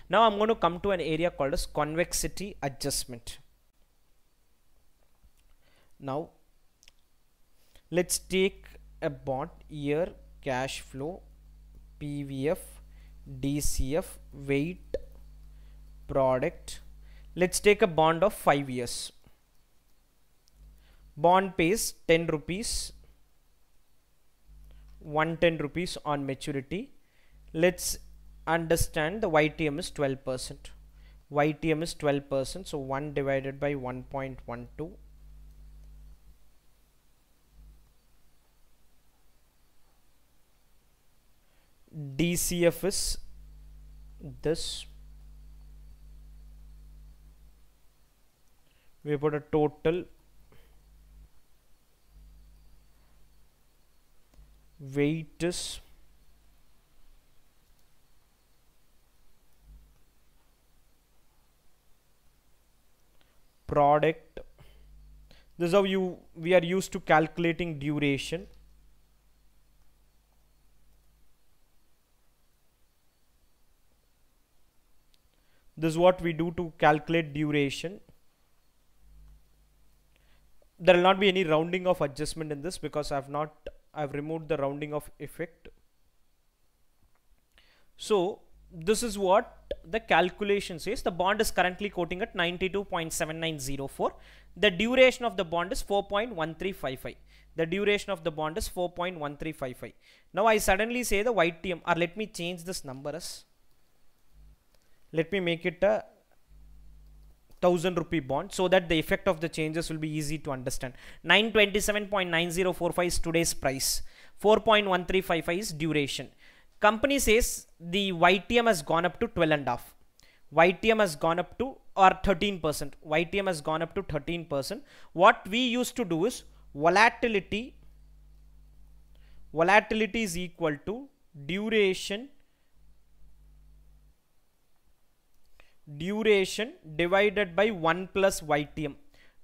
Now I'm going to come to an area called as convexity adjustment. Now let's take a bond here, cash flow, PVF, DCF, weight, product. Let's take a bond of 5 years. Bond pays 10 rupees, 110 rupees on maturity. Let's understand the YTM is 12%. YTM is 12%, so 1 divided by 1.12. DCF is this. We put a total. Weight is product. This is how we are used to calculating duration. This is what we do to calculate duration. There will not be any rounding of adjustment in this because I've removed the rounding of effect. So this is what the calculation says. The bond is currently quoting at 92.7904. The duration of the bond is 4.1355. The duration of the bond is 4.1355. Now I suddenly say the YTM, or let me change this number as, let me make it a 1000 rupee bond so that the effect of the changes will be easy to understand. 927.9045 is today's price. 4.1355 is duration. Company says the YTM has gone up to 12.5. YTM has gone up to, or 13%. YTM has gone up to 13%. What we used to do is volatility is equal to duration divided by 1 plus YTM.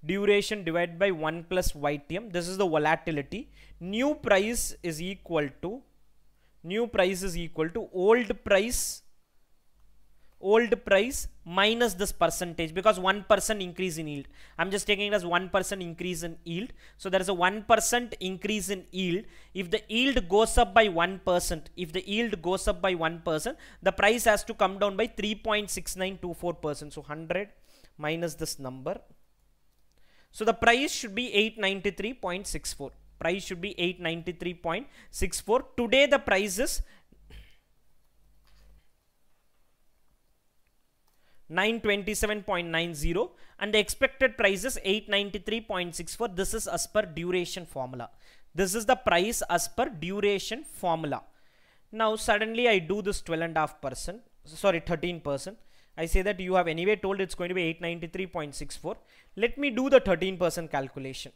Duration divided by 1 plus YTM. This is the volatility. New price is equal to old price minus this percentage, because 1% increase in yield. I'm just taking it as 1% increase in yield. So there is a 1% increase in yield. If the yield goes up by 1%, the price has to come down by 3.6924%. So 100 minus this number. So the price should be 893.64. Price should be 893.64. Today the price is 927.90 and the expected price is 893.64. This is as per duration formula. This is the price as per duration formula. Now suddenly I do this 12.5%, sorry 13%. I say that you have anyway told it's going to be 893.64. Let me do the 13% calculation.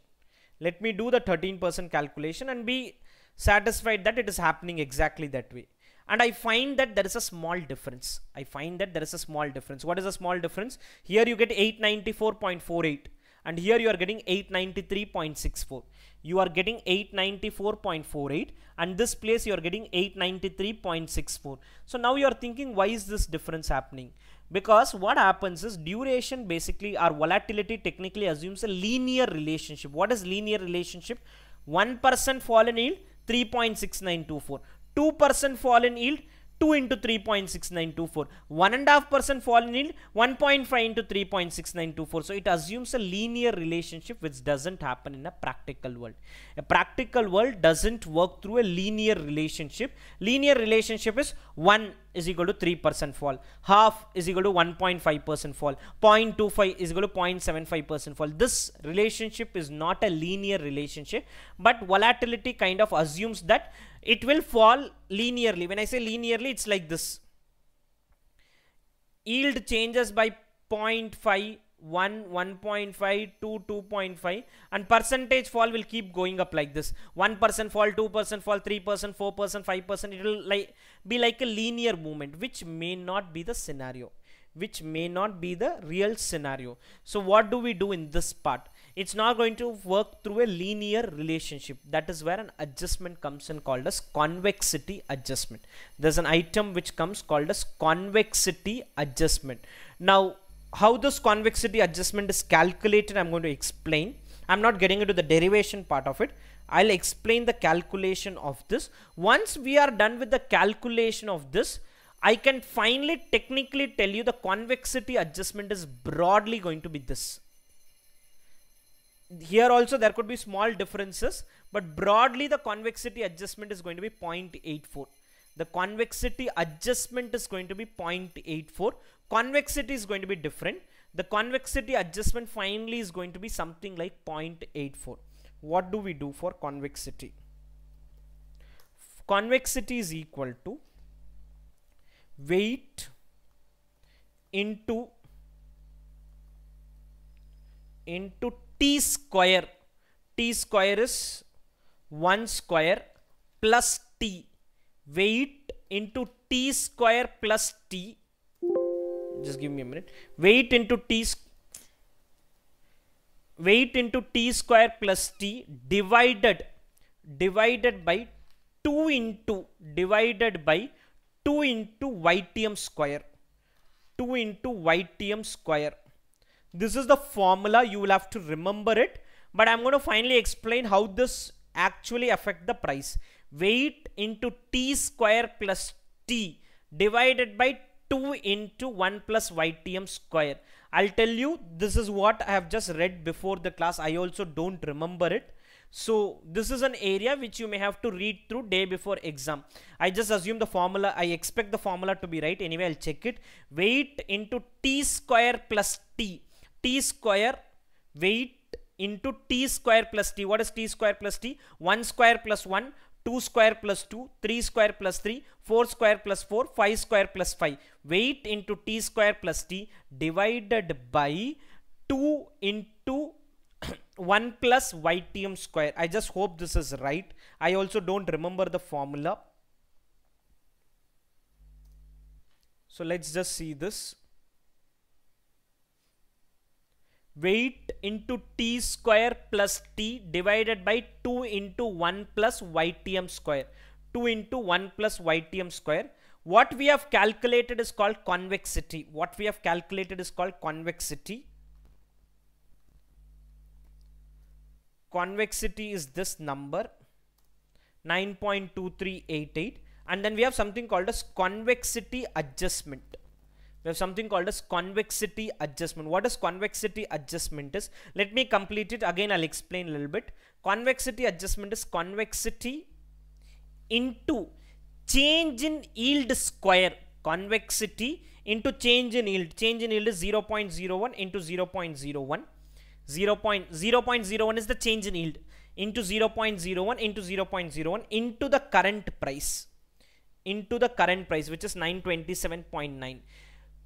Let me do the 13% calculation and be satisfied that it is happening exactly that way. And I find that there is a small difference. What is a small difference? Here you get 894.48 and here you are getting 893.64. You are getting 894.48 and this place you are getting 893.64. So now you are thinking, why is this difference happening? Because what happens is duration basically, our volatility technically assumes a linear relationship. What is linear relationship? 1% fall in yield, 3.6924. 2% fall in yield, 2 into 3.6924. 1.5% fall in yield, 1.5 into 3.6924. So it assumes a linear relationship which doesn't happen in a practical world. A practical world doesn't work through a linear relationship. Linear relationship is 1 is equal to 3% fall, half is equal to 1.5% fall, 0.25 is equal to 0.75% fall. This relationship is not a linear relationship, but volatility kind of assumes that it will fall linearly. When I say linearly, it's like this. Yield changes by 0.5, 1, 1.5, 2, 2.5 and percentage fall will keep going up like this. 1% fall, 2% fall, 3%, 4%, 5%. It will be like a linear movement, which may not be the scenario. Which may not be the real scenario. So what do we do in this part? It's not going to work through a linear relationship. That is where an adjustment comes in called as convexity adjustment. There's an item which comes called as convexity adjustment. Now, how this convexity adjustment is calculated, I'm going to explain. I'm not getting into the derivation part of it. I'll explain the calculation of this. Once we are done with the calculation of this, I can finally technically tell you the convexity adjustment is broadly going to be this. Here also there could be small differences, but broadly the convexity adjustment is going to be 0.84. The convexity adjustment is going to be 0.84. Convexity is going to be different. The convexity adjustment finally is going to be something like 0.84. What do we do for convexity? Convexity is equal to weight into t square. T square is 1 square plus t. Weight into t square plus t. Just give me a minute. Weight into t square plus t divided by 2 into YTM square. 2 into YTM square. This is the formula. You will have to remember it. But I'm going to finally explain how this actually affect the price. Weight into t square plus t divided by 2 into 1 plus YTM square. I'll tell you, this is what I have just read before the class. I also don't remember it. So this is an area which you may have to read through day before exam. I just assume the formula, I expect the formula to be right. Anyway, I'll check it. Weight into t square plus t. T square, weight into t square plus t. What is t square plus t? 1 square plus 1, 2 square plus 2, 3 square plus 3, 4 square plus 4, 5 square plus 5. Weight into t square plus t divided by 2 into 1 plus YTM square. I just hope this is right. I also don't remember the formula. So let's just see this. Weight into t square plus t divided by 2 into 1 plus YTM square. 2 into 1 plus YTM square. What we have calculated is called convexity. What we have calculated is called convexity. Convexity is this number 9.2388, and then we have something called as convexity adjustment. We have something called as convexity adjustment. What is convexity adjustment is? Let me complete it again. I'll explain a little bit. Convexity adjustment is convexity into change in yield square. Convexity into change in yield. Change in yield is 0.01 into 0.01. 0.01 is the change in yield into 0.01 into 0.01 into the current price. Into the current price, which is 927.9.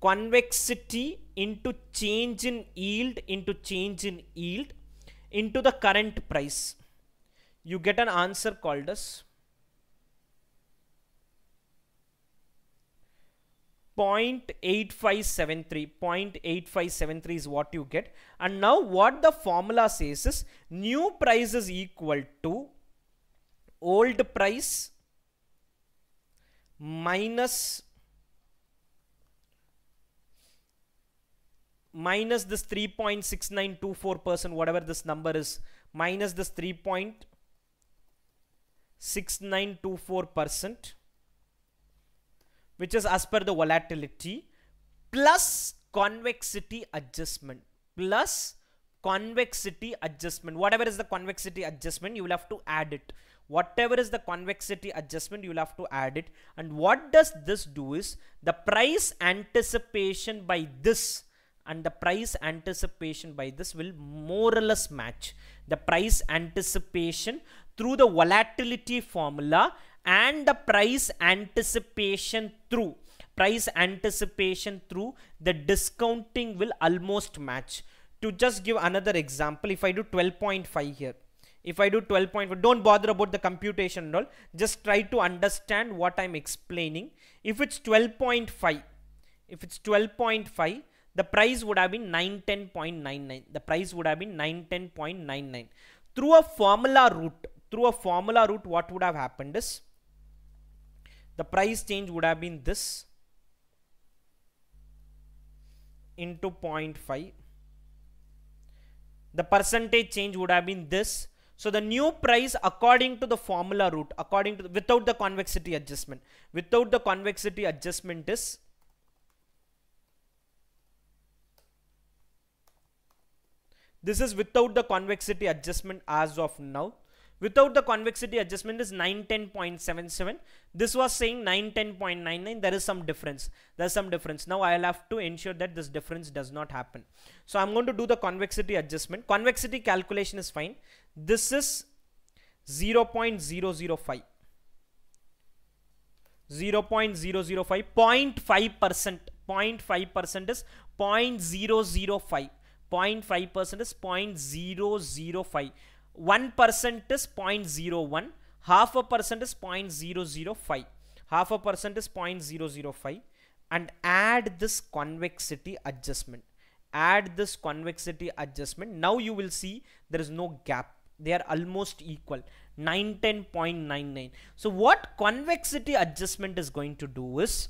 Convexity into change in yield into change in yield into the current price. You get an answer called as 0.8573. 0.8573 is what you get. And now what the formula says is new price is equal to old price minus this 3.6924%, whatever this number is, minus this 3.6924%, which is as per the volatility, plus convexity adjustment. Plus convexity adjustment. Whatever is the convexity adjustment, you will have to add it. Whatever is the convexity adjustment, you will have to add it. And what does this do is, the price anticipation by this and the price anticipation by this will more or less match. The price anticipation through the volatility formula and the price anticipation through the discounting will almost match. To just give another example, if I do 12.5 here, if I do 12.5, don't bother about the computation and all, just try to understand what I'm explaining. If it's 12.5, the price would have been 910.99. The price would have been 910.99. Through a formula route, what would have happened is the price change would have been this into 0.5. The percentage change would have been this. So the new price according to the formula route, without the convexity adjustment, is this is without the convexity adjustment as of now. Without the convexity adjustment is 910.77. This was saying 910.99. There is some difference. Now I'll have to ensure that this difference does not happen. So I'm going to do the convexity adjustment. Convexity calculation is fine. This is 0.005. 0.005. 0.5%. 0.5% is 0.005. 0.5% is 0.005. 1% is 0.01. 0.5% is 0.005. 0.5% is 0.005. And add this convexity adjustment. Now you will see there is no gap. They are almost equal. 910.99. So what convexity adjustment is going to do is,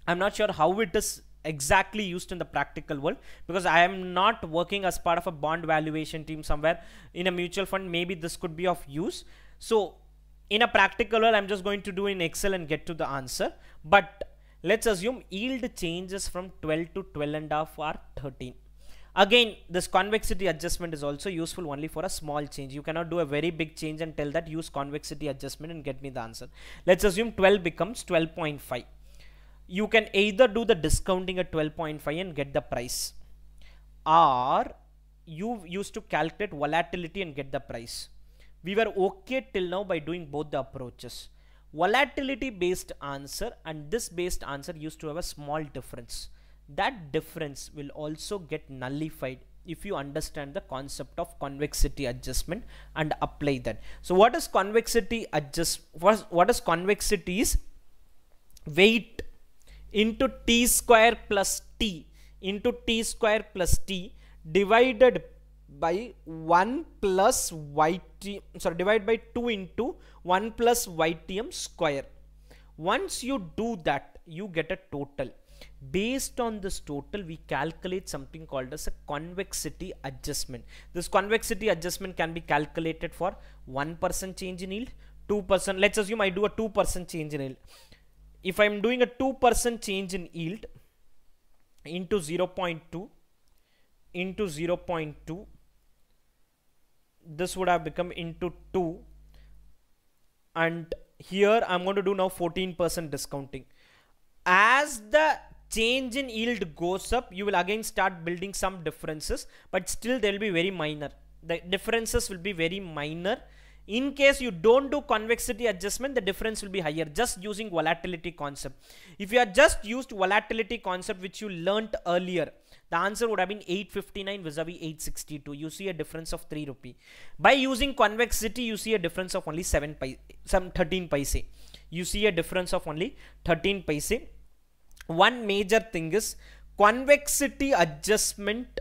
I'm not sure how it is exactly used in the practical world, because I am not working as part of a bond valuation team somewhere in a mutual fund. Maybe this could be of use. So in a practical world, I'm just going to do in Excel and get to the answer. But let's assume yield changes from 12 to 12.5 or 13. Again, this convexity adjustment is also useful only for a small change. You cannot do a very big change and tell that use convexity adjustment and get me the answer. Let's assume 12 becomes 12.5. You can either do the discounting at 12.5 and get the price, or you used to calculate volatility and get the price. We were okay till now by doing both the approaches. Volatility based answer and this based answer used to have a small difference. That difference will also get nullified if you understand the concept of convexity adjustment and apply that. So what is convexity what is convexity is weight into t square plus t divided by 1 plus yt, divided by 2 into 1 plus ytm square. Once you do that, you get a total. Based on this total, we calculate something called as a convexity adjustment. This convexity adjustment can be calculated for 1% change in yield, 2%. Let's assume I do a 2% change in yield. If I am doing a 2% change in yield into 0.2 into 0.2, this would have become into 2, and here I'm going to do now 14% discounting. As the change in yield goes up, you will again start building some differences, but still they will be very minor. The differences will be very minor. In case you don't do convexity adjustment, the difference will be higher, just using volatility concept. If you had just used volatility concept which you learnt earlier, the answer would have been 859 vis-a-vis 862. You see a difference of 3 rupee. By using convexity, you see a difference of only 13 paise. You see a difference of only 13 paise. One major thing is convexity adjustment.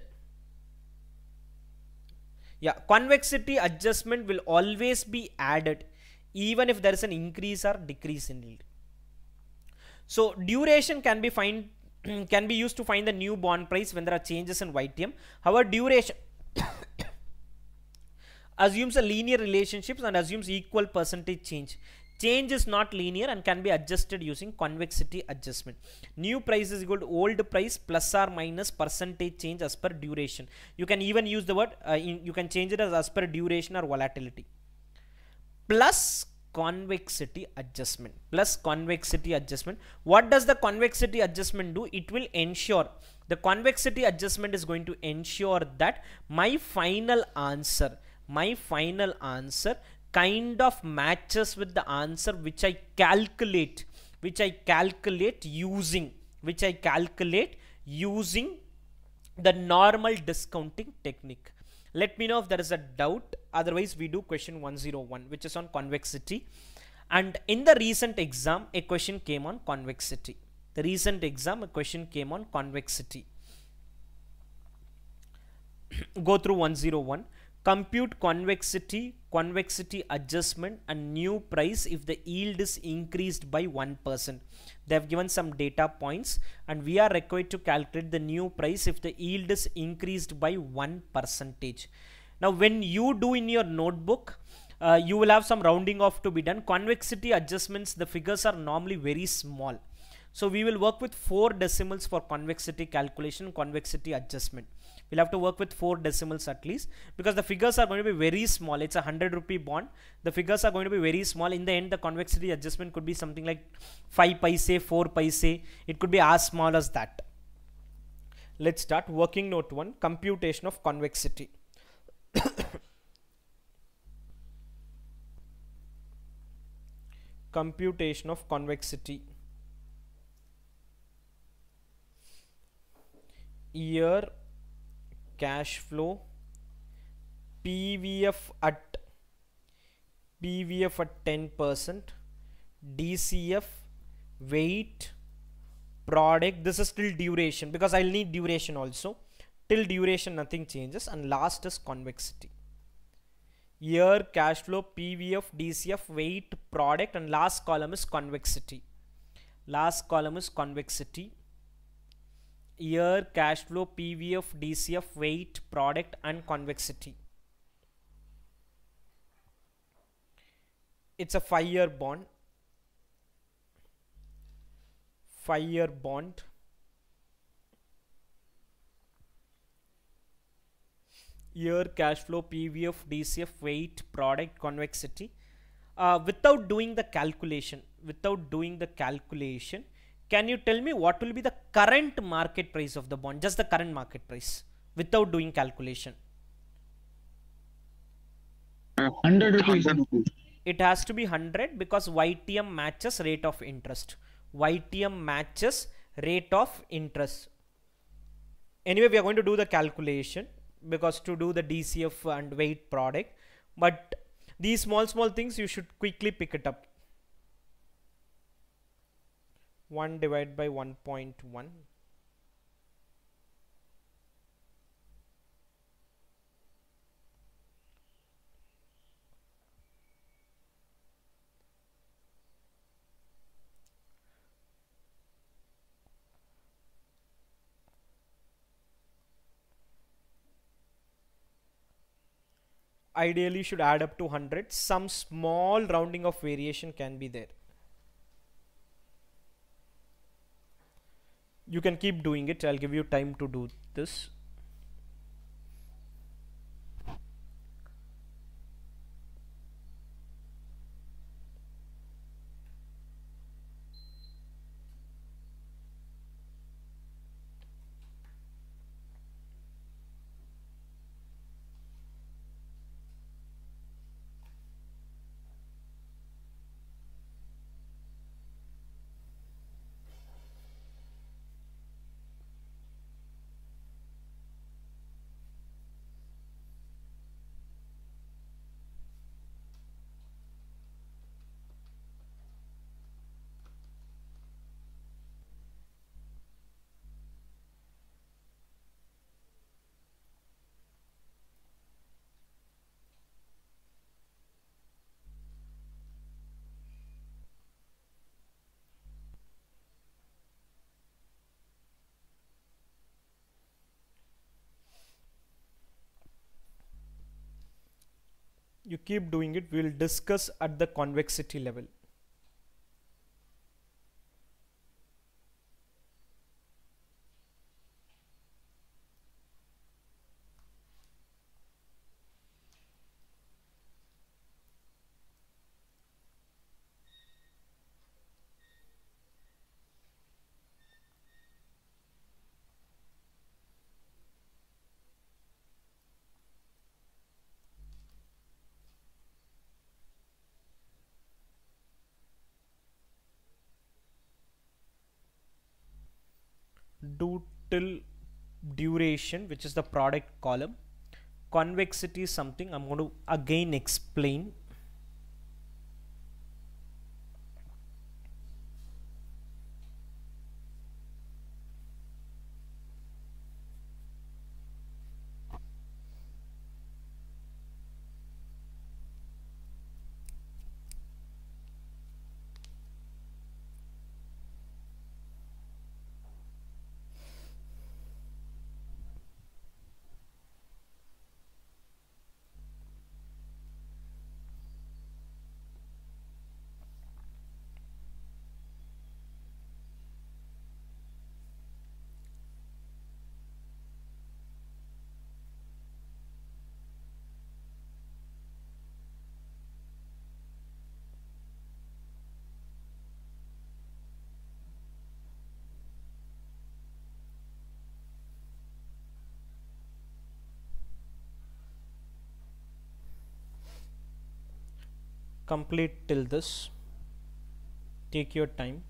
Yeah, convexity adjustment will always be added even if there is an increase or decrease in yield. So duration can be used to find the new bond price when there are changes in YTM. However, duration assumes a linear relationships and assumes equal percentage change. Change is not linear and can be adjusted using convexity adjustment. New price is equal to old price plus or minus percentage change as per duration. You can even use the word, you can change it as per duration or volatility. Plus convexity adjustment. Plus convexity adjustment. What does the convexity adjustment do? It will ensure, the convexity adjustment is going to ensure that my final answer kind of matches with the answer which I calculate using the normal discounting technique. Let me know if there is a doubt. Otherwise, we do question 101, which is on convexity. And in the recent exam, a question came on convexity. The recent exam, a question came on convexity. Go through 101. Compute convexity, convexity adjustment and new price if the yield is increased by 1%. They have given some data points and we are required to calculate the new price if the yield is increased by 1%. Now when you do in your notebook, you will have some rounding off to be done. Convexity adjustments, the figures are normally very small. So we will work with 4 decimals for convexity calculation, convexity adjustment. We'll have to work with 4 decimals at least because the figures are going to be very small. It's a 100 rupee bond. The figures are going to be very small. In the end, the convexity adjustment could be something like 5 paise, 4 paise. It could be as small as that. Let's start. Working note 1, computation of convexity. Computation of convexity. Year cash flow, PVF at 10%, DCF, weight, product. This is till duration because I'll need duration also. Till duration nothing changes, and last is convexity. Year cash flow, PVF, DCF, weight, product, and last column is convexity. Last column is convexity. Year, cash flow, PVF, DCF, weight, product, and convexity. It's a 5-year bond. 5-year bond. Year, cash flow, PVF, DCF, weight, product, convexity. Without doing the calculation, can you tell me what will be the current market price of the bond? Just the current market price without doing calculation. 100 rupees. It has to be 100 because YTM matches rate of interest. YTM matches rate of interest. Anyway, we are going to do the calculation because to do the DCF and weight product. But these small things you should quickly pick it up. 1 divided by 1.1. Ideally should add up to 100. Some small rounding of variation can be there. You can keep doing it. I'll give you time to do this. You keep doing it. We'll discuss at the convexity level. Do till duration, which is the product column. Convexity is something I'm going to again explain. complete till this. Take your time.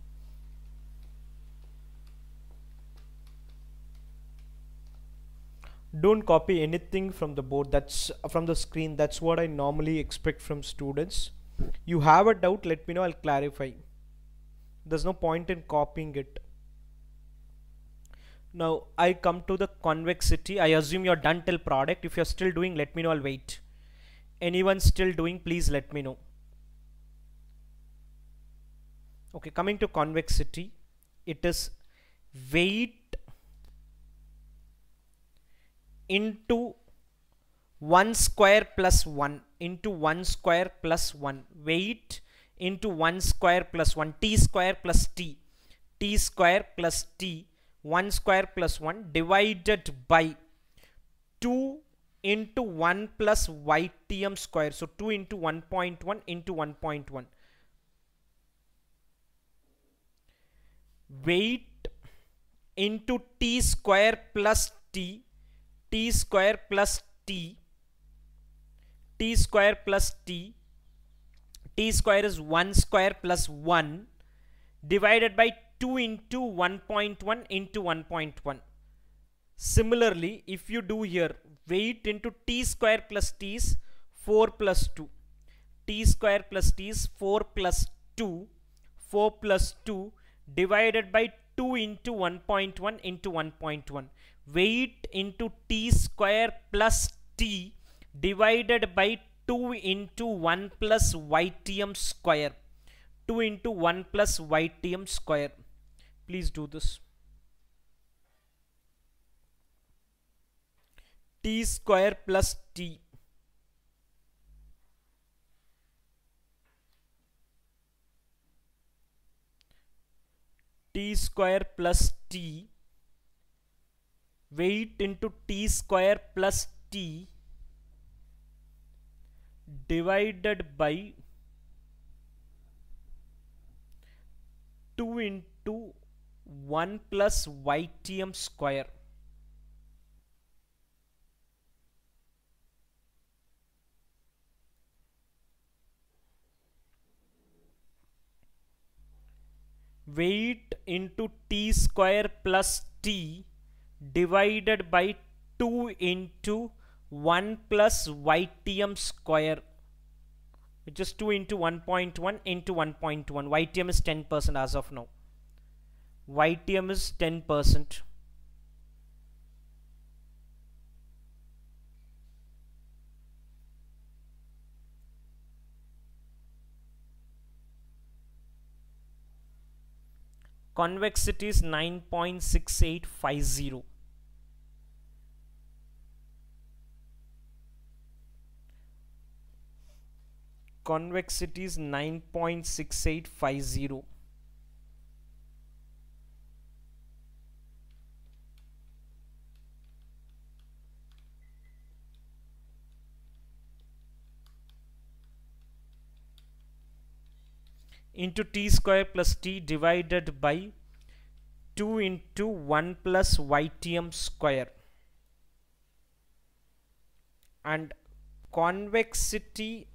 Don't copy anything from the board, that's from the screen. That's what I normally expect from students. You have a doubt, let me know, I'll clarify. There's no point in copying it. Now I come to the convexity. I assume you're done till product. If you're still doing, let me know, I'll wait. Anyone still doing, please let me know. Okay, coming to convexity, it is weight into 1 square plus 1 into 1 square plus 1. Weight into 1 square plus 1. T square plus t. T square plus t. 1 square plus 1 divided by 2 into 1 plus ytm square. So 2 into 1.1 into 1.1. Weight into t square plus t. T square plus t. T square plus t. T square is 1 square plus 1 divided by 2 into 1.1 into 1.1. Similarly, if you do here, weight into t square plus t is 4 plus 2. T square plus t is 4 plus 2. 4 plus 2 divided by 2 into 1.1 into 1.1. Weight into t square plus t divided by 2 into 1 plus ytm square. 2 into 1 plus ytm square. Please do this. T square plus t. T square plus t. Weight into t square plus t divided by 2 into 1 plus ytm square. Weight into t square plus t divided by 2 into 1 plus ytm square, which is 2 into 1.1 into 1.1. Ytm is 10% as of now. Ytm is 10%. Convexity is 9.6850. Convexity is 9.6850. into t square plus t divided by 2 into 1 plus ytm square. And convexity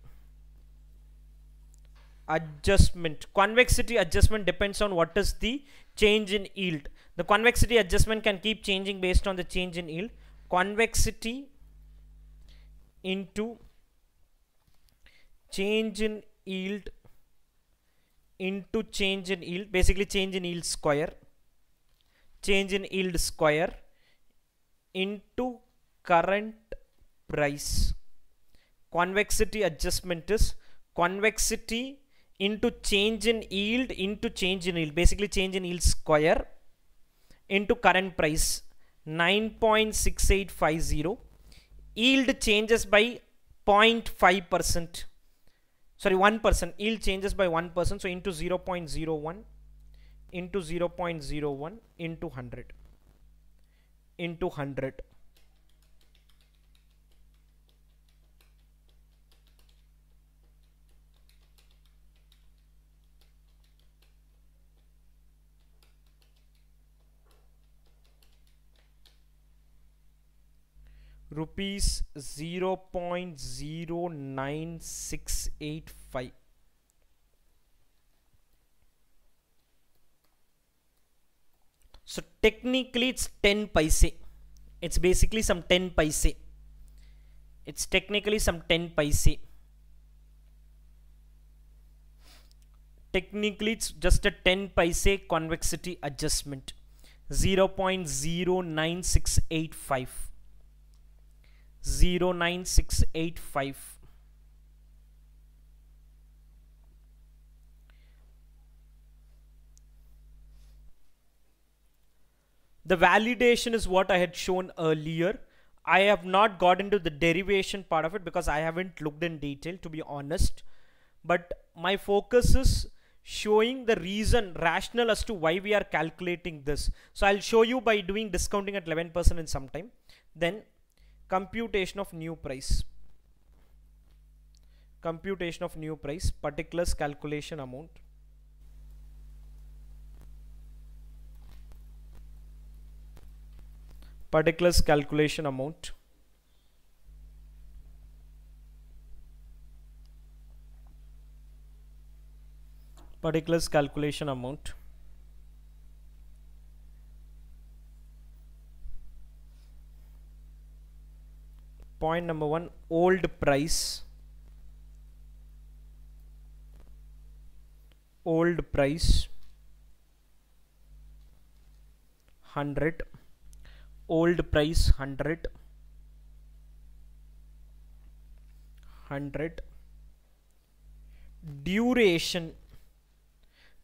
adjustment. Convexity adjustment depends on what is the change in yield. The convexity adjustment can keep changing based on the change in yield. Convexity into change in yield into change in yield, basically change in yield square, change in yield square into current price. Convexity adjustment is convexity into change in yield, basically change in yield square into current price. 9.6850. Yield changes by 0.5%. Sorry, 1%. Yield changes by 1%. So into 0.01 into 0.01 into 100 into 100. Rupees 0.0965. So technically it's 10 paise. It's basically some 10 paise. It's technically some 10 paise. Technically it's just a 10 paise convexity adjustment. 0.09685. 0.09685. The validation is what I had shown earlier. I have not got into the derivation part of it because I haven't looked in detail, to be honest. But my focus is showing the reason, rationale as to why we are calculating this. So I'll show you by doing discounting at 11% in some time. Then computation of new price. Computation of new price, particulars calculation amount. Particulars calculation amount. Particulars calculation amount. Point number 1, old price. Old price 100. Old price 100. 100. Duration.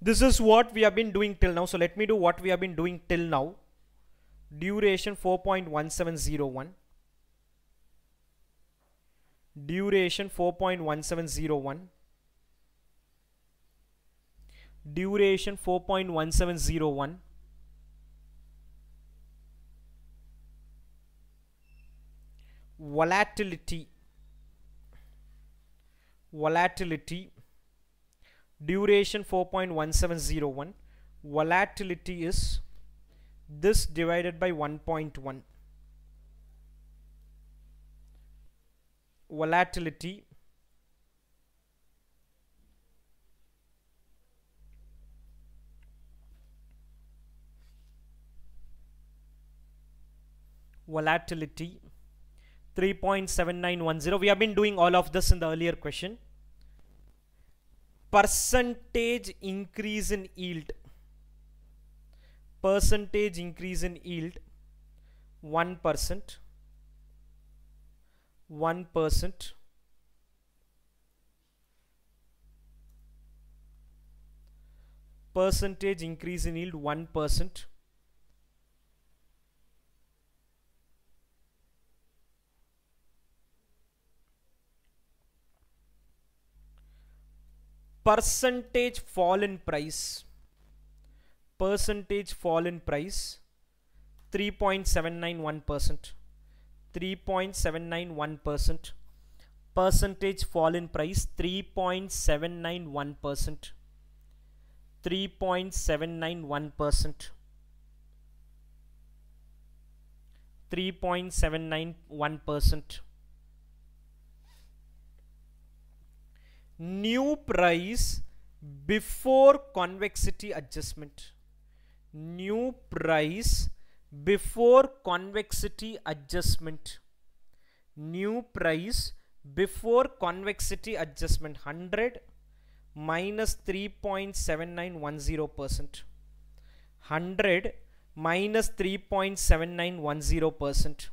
This is what we have been doing till now. So let me do what we have been doing till now. Duration 4.1701. Duration 4.1701. Duration 4.1701. Volatility. Volatility. Duration 4.1701. Volatility is this divided by 1.1. Volatility. Volatility 3.7910. We have been doing all of this in the earlier question. Percentage increase in yield. Percentage increase in yield 1%. 1%. Percentage increase in yield 1%. Percentage fall in price. Percentage fall in price 3.791%. 3.791%. Percentage fall in price 3.791%. 3.791%. 3.791%. New price before convexity adjustment. New price before convexity adjustment. New price before convexity adjustment 100 minus 3.7910%. 100 minus 3.7910%.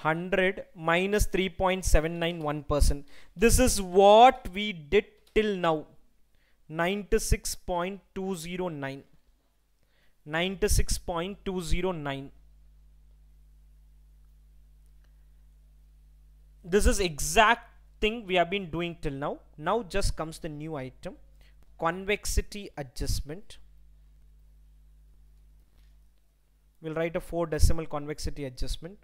100 minus 3.791%. This is what we did till now. 96.209. 96.209. This is exact thing we have been doing till now. Now just comes the new item, convexity adjustment. We'll write a 4 decimal convexity adjustment.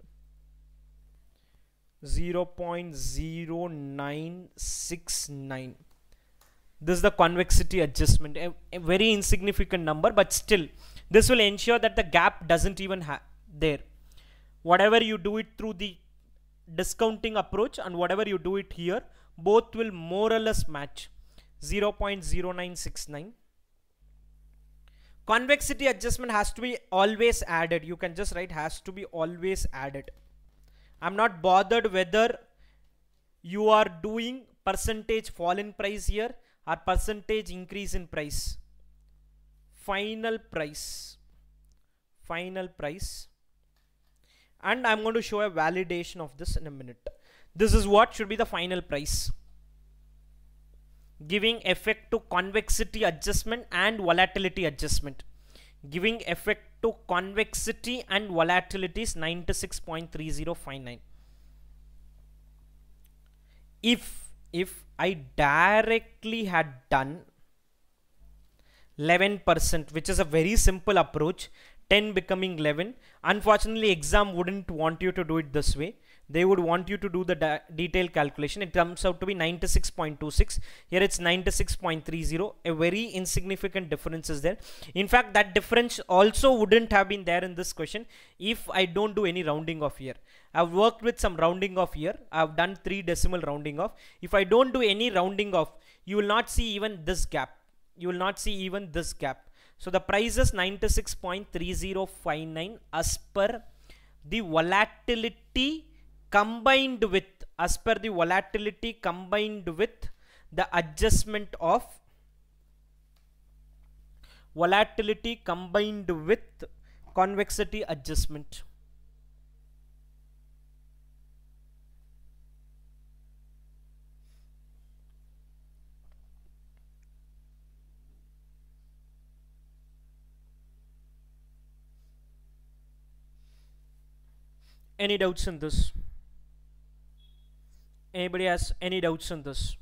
0.0969. This is the convexity adjustment, a very insignificant number, but still this will ensure that the gap doesn't even have there. Whatever you do it through the discounting approach and whatever you do it here, both will more or less match. 0.0969. Convexity adjustment has to be always added. You can just write has to be always added. I'm not bothered whether you are doing percentage fall in price here or percentage increase in price. Final price. Final price. And I'm going to show a validation of this in a minute. This is what should be the final price, giving effect to convexity adjustment and volatility adjustment. Giving effect to convexity and volatility is 96.3059. If I directly had done 11%, which is a very simple approach, 10 becoming 11, unfortunately exam wouldn't want you to do it this way. They would want you to do the detailed calculation. It comes out to be 96.26. Here it's 96.30. A very insignificant difference is there. In fact, that difference also wouldn't have been there in this question if I don't do any rounding off here. I've worked with some rounding off here. I've done 3 decimal rounding off. If I don't do any rounding off, you will not see even this gap. You will not see even this gap. So the price is 96.3059 as per the volatility combined with, as per the volatility combined with the adjustment of volatility combined with convexity adjustment. Any doubts in this? Anybody has any doubts on this?